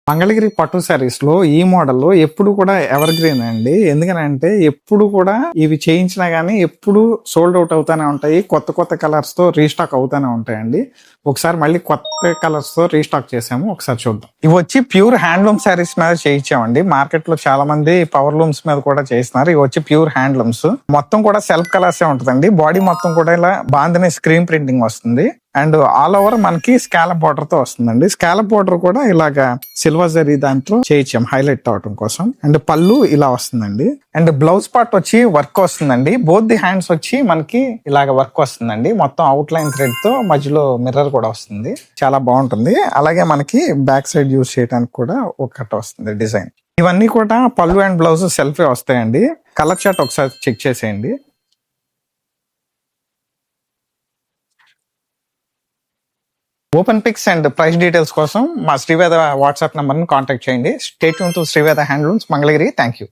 మంగళగిరి పట్టు శారీస్ లో ఈ మోడల్ లో ఎప్పుడు కూడా ఎవర్ గ్రీన్ అండి. ఎందుకనంటే ఎప్పుడు కూడా ఇవి చేయించినా గానీ ఎప్పుడు సోల్డ్ అవుట్ అవుతానే ఉంటాయి. కొత్త కొత్త కలర్స్ తో రీస్టాక్ అవుతానే ఉంటాయండి. ఒకసారి మళ్ళీ కొత్త కలర్స్ తో రీస్టాక్ చేసాము, ఒకసారి చూద్దాం. ఇవి వచ్చి ప్యూర్ హ్యాండ్లూమ్ శారీస్ మీద చేయించామండి. మార్కెట్ లో చాలా మంది పవర్ లూమ్స్ మీద కూడా చేస్తున్నారు. ఇవి వచ్చి ప్యూర్ హ్యాండ్లూమ్స్, మొత్తం కూడా సెల్ఫ్ కలర్స్ ఉంటుందండి. బాడీ మొత్తం కూడా ఇలా బాంధని స్క్రీన్ ప్రింటింగ్ వస్తుంది. అండ్ ఆల్ ఓవర్ మనకి స్కాలప్ బార్డర్ తో వస్తుందండి. స్కాలప్ బార్డర్ కూడా ఇలాగా సిల్వర్ జరీ దాంట్లో చేయించాం హైలైట్ అవడం కోసం. అండ్ పళ్ళు ఇలా వస్తుందండి. అండ్ బ్లౌజ్ పార్ట్ వచ్చి వర్క్ వస్తుందండి. బోత్ ది హ్యాండ్స్ వచ్చి మనకి ఇలాగ వర్క్ వస్తుందండి. మొత్తం అవుట్ లైన్ థ్రెడ్ తో మధ్యలో మిర్రర్ కూడా వస్తుంది. చాలా బాగుంటుంది. అలాగే మనకి బ్యాక్ సైడ్ యూజ్ చేయడానికి కూడా ఒక కట్ వస్తుంది డిజైన్. ఇవన్నీ కూడా పళ్ళు అండ్ బ్లౌజ్ సెల్ఫే వస్తాయండి. కలర్ చార్ట్ ఒకసారి చెక్ చేసేయండి. Open pics and price details కోసం మా శ్రీవేద వాట్సాప్ నంబర్ ను కాంటాక్ట్ చేయండి. Stay tune to Sriveda handlooms Mangalagiri. Thank you.